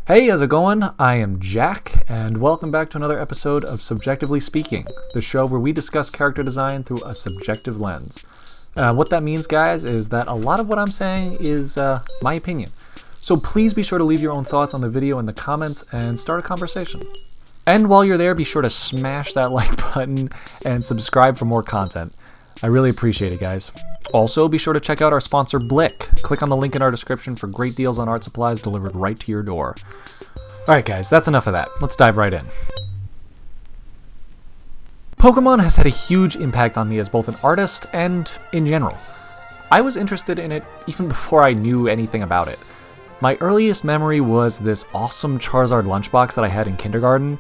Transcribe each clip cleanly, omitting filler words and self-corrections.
Hey, how's it going? I am Jack, and welcome back to another episode of Subjectively Speaking, the show where we discuss character design through a subjective lens. What that means, guys, is that a lot of what I'm saying is my opinion. So please be sure to leave your own thoughts on the video in the comments and start a conversation. And while you're there, be sure to smash that like button and subscribe for more content. I really appreciate it, guys. Also, be sure to check out our sponsor, Blick. Click on the link in our description for great deals on art supplies delivered right to your door. Alright guys, that's enough of that. Let's dive right in. Pokemon has had a huge impact on me as both an artist and in general. I was interested in it even before I knew anything about it. My earliest memory was this awesome Charizard lunchbox that I had in kindergarten.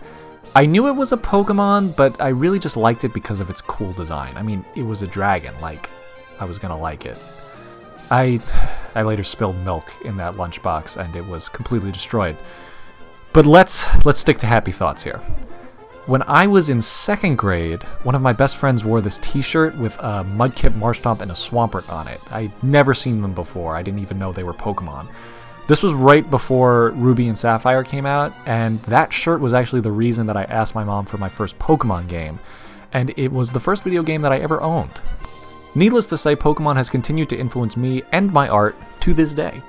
I knew it was a Pokemon, but I really just liked it because of its cool design. I mean, it was a dragon, like, I was gonna like it. I later spilled milk in that lunchbox and it was completely destroyed. But let's stick to happy thoughts here. When I was in second grade, one of my best friends wore this t-shirt with a Mudkip, Marshtomp, and a Swampert on it. I'd never seen them before. I didn't even know they were Pokemon. This was right before Ruby and Sapphire came out, and that shirt was actually the reason that I asked my mom for my first Pokemon game, and it was the first video game that I ever owned. Needless to say, Pokemon has continued to influence me and my art to this day.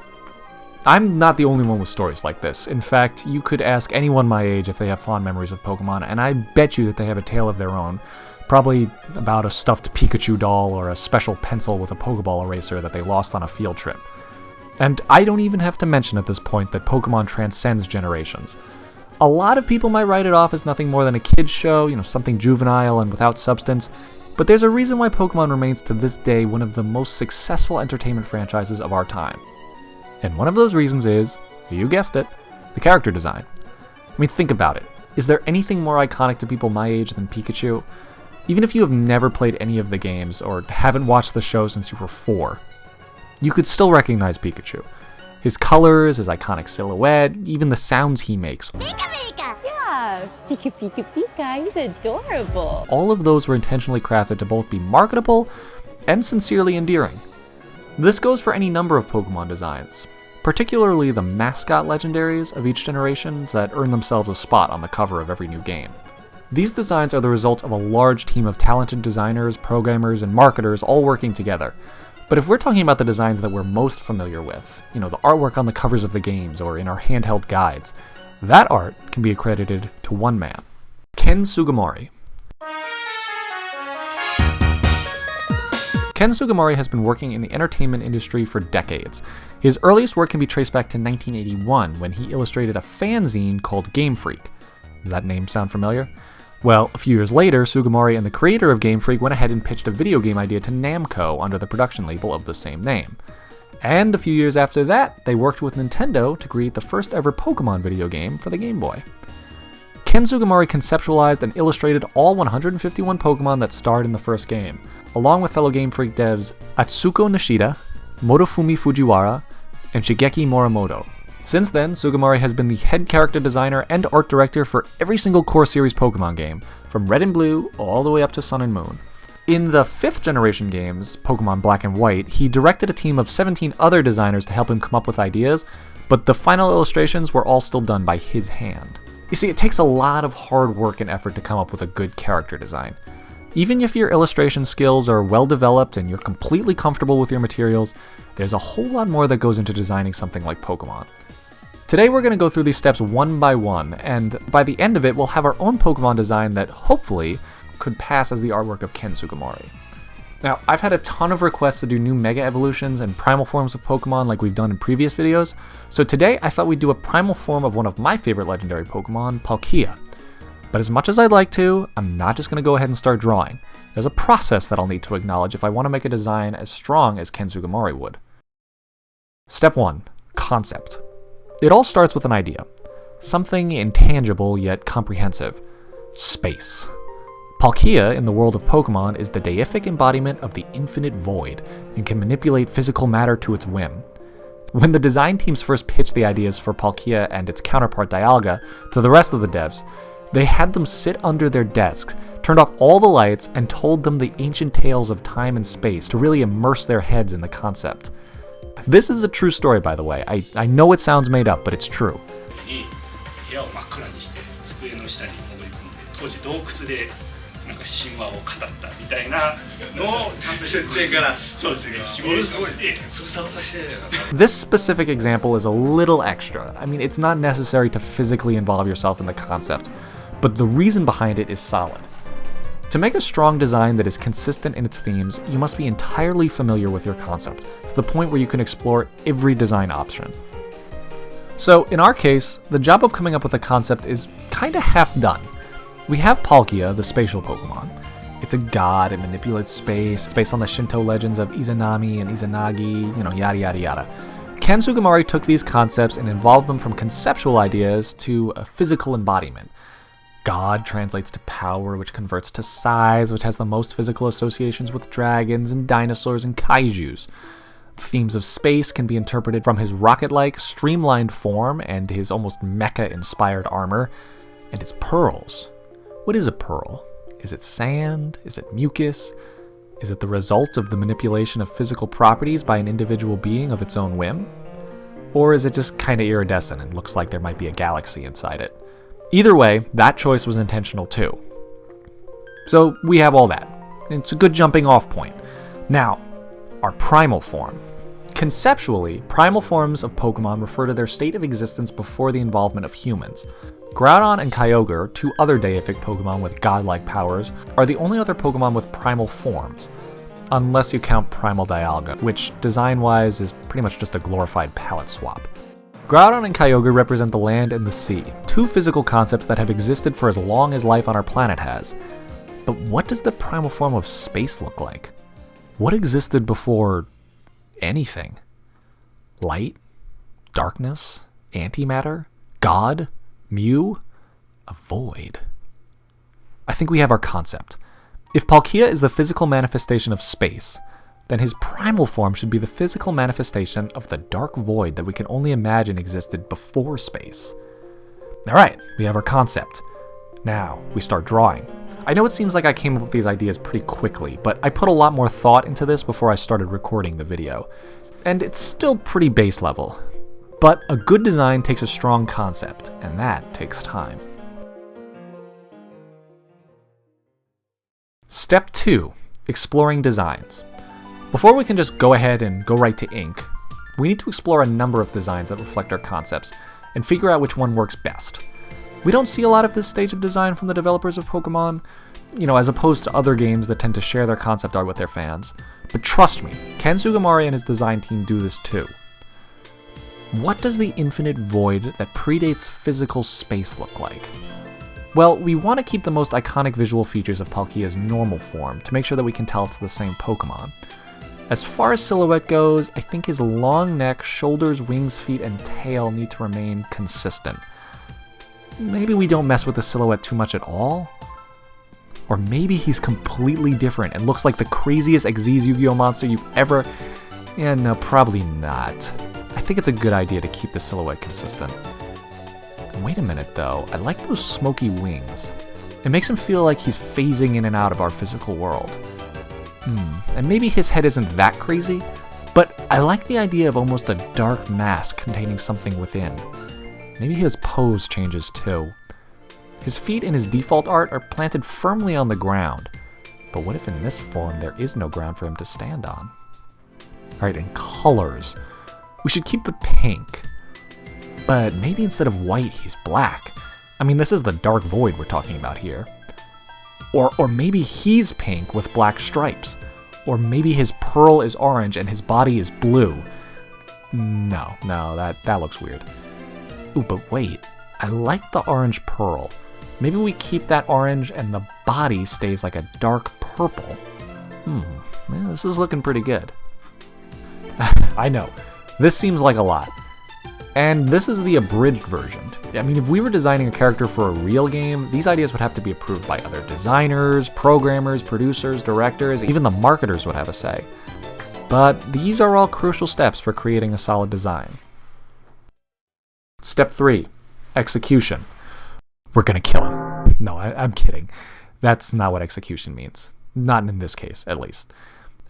I'm not the only one with stories like this. In fact, you could ask anyone my age if they have fond memories of Pokemon, and I bet you that they have a tale of their own. Probably about a stuffed Pikachu doll or a special pencil with a Pokeball eraser that they lost on a field trip. And I don't even have to mention at this point that Pokemon transcends generations. A lot of people might write it off as nothing more than a kid's show, something juvenile and without substance, but there's a reason why Pokemon remains to this day one of the most successful entertainment franchises of our time. And one of those reasons is, you guessed it, the character design. I mean, think about it. Is there anything more iconic to people my age than Pikachu? Even if you have never played any of the games or haven't watched the show since you were 4, you could still recognize Pikachu. His colors, his iconic silhouette, even the sounds he makes. Pika Pika! Yeah, Pika Pika Pika, he's adorable. All of those were intentionally crafted to both be marketable and sincerely endearing. This goes for any number of Pokemon designs, particularly the mascot legendaries of each generation that earn themselves a spot on the cover of every new game. These designs are the result of a large team of talented designers, programmers, and marketers all working together. But if we're talking about the designs that we're most familiar with, the artwork on the covers of the games or in our handheld guides, that art can be accredited to one man, Ken Sugimori. Ken Sugimori has been working in the entertainment industry for decades. His earliest work can be traced back to 1981 when he illustrated a fanzine called Game Freak. Does that name sound familiar? Well, a few years later, Sugimori and the creator of Game Freak went ahead and pitched a video game idea to Namco under the production label of the same name. And a few years after that, they worked with Nintendo to create the first ever Pokemon video game for the Game Boy. Ken Sugimori conceptualized and illustrated all 151 Pokemon that starred in the first game, along with fellow Game Freak devs Atsuko Nishida, Motofumi Fujiwara, and Shigeki Morimoto. Since then, Sugimori has been the head character designer and art director for every single core series Pokemon game, from Red and Blue all the way up to Sun and Moon. In the 5th generation games, Pokemon Black and White, he directed a team of 17 other designers to help him come up with ideas, but the final illustrations were all still done by his hand. You see, it takes a lot of hard work and effort to come up with a good character design. Even if your illustration skills are well developed and you're completely comfortable with your materials, there's a whole lot more that goes into designing something like Pokemon. Today we're going to go through these steps one by one, and by the end of it we'll have our own Pokemon design that hopefully could pass as the artwork of Ken Sugimori. Now, I've had a ton of requests to do new Mega Evolutions and Primal forms of Pokemon like we've done in previous videos, so today I thought we'd do a Primal form of one of my favorite legendary Pokemon, Palkia. But as much as I'd like to, I'm not just going to go ahead and start drawing. There's a process that I'll need to acknowledge if I want to make a design as strong as Ken Sugimori would. Step 1. Concept. It all starts with an idea. Something intangible yet comprehensive. Space. Palkia, in the world of Pokemon, is the deific embodiment of the infinite void and can manipulate physical matter to its whim. When the design teams first pitched the ideas for Palkia and its counterpart Dialga to the rest of the devs, they had them sit under their desks, turned off all the lights, and told them the ancient tales of time and space to really immerse their heads in the concept. This is a true story, by the way. I know it sounds made up, but it's true. 部屋を真っ暗にして机の下に潜り込んで当時洞窟でなんか神話を語ったみたいなのをちゃんと設定からそうですねシミュレーションしてそれ参加してるよな。 This specific example is a little extra. I mean, it's not necessary to physically involve yourself in the concept, but the reason behind it is solid. To make a strong design that is consistent in its themes, you must be entirely familiar with your concept, to the point where you can explore every design option. So, in our case, the job of coming up with a concept is kinda half done. We have Palkia, the spatial Pokemon. It's a god, it manipulates space, it's based on the Shinto legends of Izanami and Izanagi, yada yada yada. Ken Sugimori took these concepts and evolved them from conceptual ideas to a physical embodiment. God translates to power, which converts to size, which has the most physical associations with dragons and dinosaurs and kaijus. Themes of space can be interpreted from his rocket-like, streamlined form and his almost mecha-inspired armor, and his pearls. What is a pearl? Is it sand? Is it mucus? Is it the result of the manipulation of physical properties by an individual being of its own whim? Or is it just kinda iridescent and looks like there might be a galaxy inside it? Either way, that choice was intentional too. So we have all that. It's a good jumping off point. Now, our primal form. Conceptually, primal forms of Pokemon refer to their state of existence before the involvement of humans. Groudon and Kyogre, two other deific Pokemon with godlike powers, are the only other Pokemon with primal forms. Unless you count Primal Dialga, which design-wise is pretty much just a glorified palette swap. Groudon and Kyogre represent the land and the sea, two physical concepts that have existed for as long as life on our planet has. But what does the primal form of space look like? What existed before anything? Light? Darkness? Antimatter? God? Mew? A void. I think we have our concept. If Palkia is the physical manifestation of space, then his primal form should be the physical manifestation of the dark void that we can only imagine existed before space. Alright, we have our concept. Now, we start drawing. I know it seems like I came up with these ideas pretty quickly, but I put a lot more thought into this before I started recording the video. And it's still pretty base level. But a good design takes a strong concept, and that takes time. Step 2. Exploring designs. Before we can just go ahead and go right to ink, we need to explore a number of designs that reflect our concepts, and figure out which one works best. We don't see a lot of this stage of design from the developers of Pokemon, as opposed to other games that tend to share their concept art with their fans. But trust me, Ken Sugimori and his design team do this too. What does the infinite void that predates physical space look like? Well, we want to keep the most iconic visual features of Palkia's normal form to make sure that we can tell it's the same Pokemon. As far as silhouette goes, I think his long neck, shoulders, wings, feet, and tail need to remain consistent. Maybe we don't mess with the silhouette too much at all? Or maybe he's completely different and looks like the craziest Xyz Yu-Gi-Oh monster you've ever... Yeah, no, probably not. I think it's a good idea to keep the silhouette consistent. Wait a minute though, I like those smoky wings. It makes him feel like he's phasing in and out of our physical world. And maybe his head isn't that crazy, but I like the idea of almost a dark mask containing something within. Maybe his pose changes too. His feet in his default art are planted firmly on the ground, but what if in this form there is no ground for him to stand on? Alright, and colors. We should keep it pink. But maybe instead of white, he's black. I mean, this is the dark void we're talking about here. Or maybe he's pink with black stripes. Or maybe his pearl is orange and his body is blue. No, that looks weird. Ooh, but wait, I like the orange pearl. Maybe we keep that orange and the body stays like a dark purple. Man, this is looking pretty good. I know, this seems like a lot. And this is the abridged version. I mean, if we were designing a character for a real game, these ideas would have to be approved by other designers, programmers, producers, directors, even the marketers would have a say. But these are all crucial steps for creating a solid design. Step 3. Execution. We're gonna kill him. No, I'm kidding. That's not what execution means. Not in this case, at least.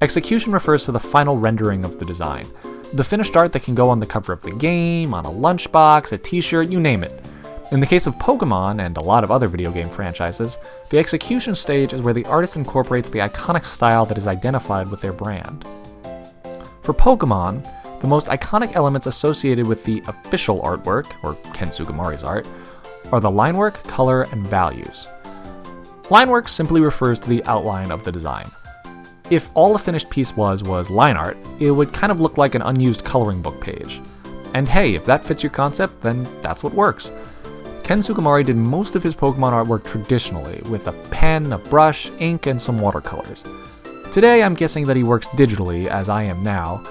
Execution refers to the final rendering of the design. The finished art that can go on the cover of the game, on a lunchbox, a t-shirt, you name it. In the case of Pokemon and a lot of other video game franchises, the execution stage is where the artist incorporates the iconic style that is identified with their brand. For Pokemon, the most iconic elements associated with the official artwork, or Ken Sugimori's art, are the line work, color, and values. Line work simply refers to the outline of the design. If all a finished piece was line art, it would kind of look like an unused coloring book page. And hey, if that fits your concept, then that's what works. Ken Sugimori did most of his Pokemon artwork traditionally, with a pen, a brush, ink, and some watercolors. Today, I'm guessing that he works digitally, as I am now,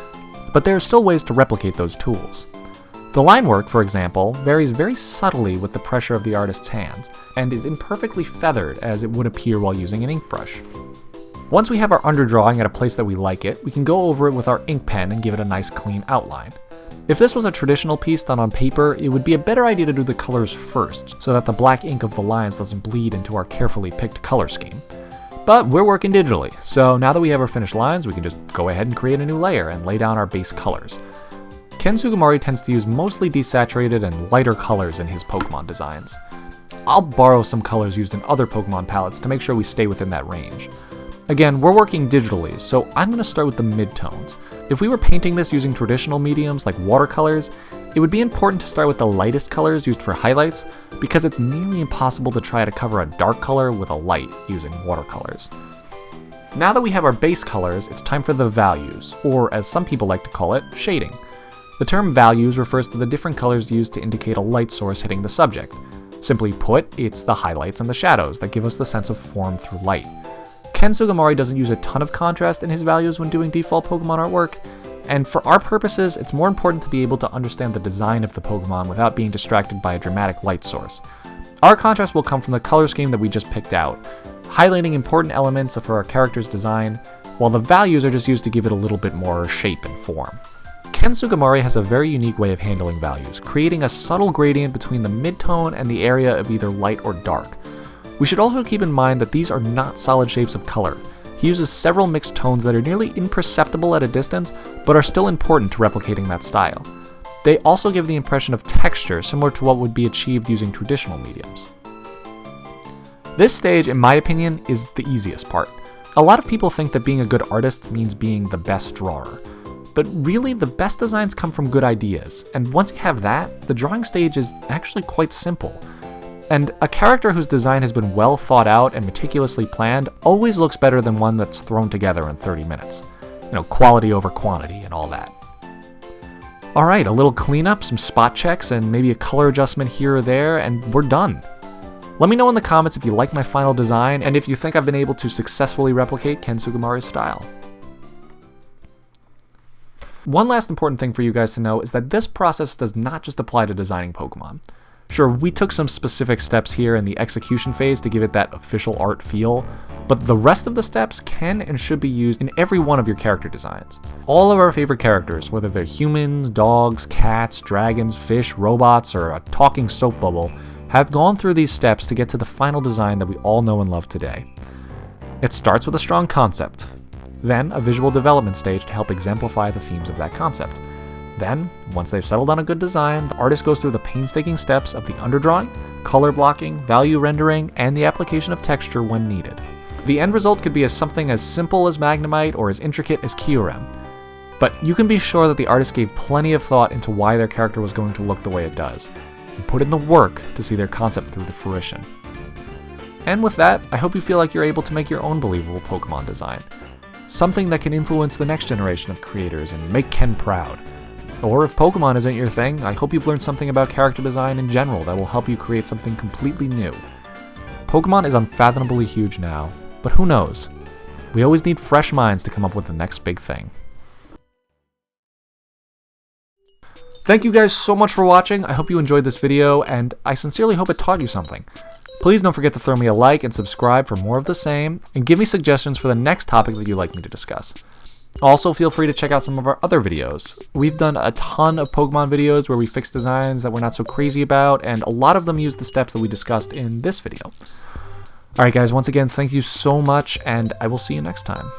but there are still ways to replicate those tools. The line work, for example, varies very subtly with the pressure of the artist's hands, and is imperfectly feathered as it would appear while using an ink brush. Once we have our underdrawing at a place that we like it, we can go over it with our ink pen and give it a nice clean outline. If this was a traditional piece done on paper, it would be a better idea to do the colors first, so that the black ink of the lines doesn't bleed into our carefully picked color scheme. But we're working digitally, so now that we have our finished lines, we can just go ahead and create a new layer and lay down our base colors. Ken Sugimori tends to use mostly desaturated and lighter colors in his Pokemon designs. I'll borrow some colors used in other Pokemon palettes to make sure we stay within that range. Again, we're working digitally, so I'm going to start with the midtones. If we were painting this using traditional mediums like watercolors, it would be important to start with the lightest colors used for highlights, because it's nearly impossible to try to cover a dark color with a light using watercolors. Now that we have our base colors, it's time for the values, or as some people like to call it, shading. The term values refers to the different colors used to indicate a light source hitting the subject. Simply put, it's the highlights and the shadows that give us the sense of form through light. Ken Sugimori doesn't use a ton of contrast in his values when doing default Pokemon artwork, and for our purposes, it's more important to be able to understand the design of the Pokemon without being distracted by a dramatic light source. Our contrast will come from the color scheme that we just picked out, highlighting important elements of our character's design, while the values are just used to give it a little bit more shape and form. Ken Sugimori has a very unique way of handling values, creating a subtle gradient between the midtone and the area of either light or dark. We should also keep in mind that these are not solid shapes of color. He uses several mixed tones that are nearly imperceptible at a distance, but are still important to replicating that style. They also give the impression of texture similar to what would be achieved using traditional mediums. This stage, in my opinion, is the easiest part. A lot of people think that being a good artist means being the best drawer. But really, the best designs come from good ideas, and once you have that, the drawing stage is actually quite simple. And a character whose design has been well thought out and meticulously planned always looks better than one that's thrown together in 30 minutes. Quality over quantity and all that. Alright, a little cleanup, some spot checks, and maybe a color adjustment here or there, and we're done. Let me know in the comments if you like my final design, and if you think I've been able to successfully replicate Ken Sugimori's style. One last important thing for you guys to know is that this process does not just apply to designing Pokemon. Sure, we took some specific steps here in the execution phase to give it that official art feel, but the rest of the steps can and should be used in every one of your character designs. All of our favorite characters, whether they're humans, dogs, cats, dragons, fish, robots, or a talking soap bubble, have gone through these steps to get to the final design that we all know and love today. It starts with a strong concept, then a visual development stage to help exemplify the themes of that concept. Then, once they've settled on a good design, the artist goes through the painstaking steps of the underdrawing, color blocking, value rendering, and the application of texture when needed. The end result could be something as simple as Magnemite or as intricate as Kyurem, but you can be sure that the artist gave plenty of thought into why their character was going to look the way it does, and put in the work to see their concept through to fruition. And with that, I hope you feel like you're able to make your own believable Pokemon design, something that can influence the next generation of creators and make Ken proud. Or if Pokemon isn't your thing, I hope you've learned something about character design in general that will help you create something completely new. Pokemon is unfathomably huge now, but who knows? We always need fresh minds to come up with the next big thing. Thank you guys so much for watching. I hope you enjoyed this video, and I sincerely hope it taught you something. Please don't forget to throw me a like and subscribe for more of the same, and give me suggestions for the next topic that you'd like me to discuss. Also, feel free to check out some of our other videos. We've done a ton of Pokemon videos where we fix designs that we're not so crazy about, and a lot of them use the steps that we discussed in this video. Alright guys, once again, thank you so much, and I will see you next time.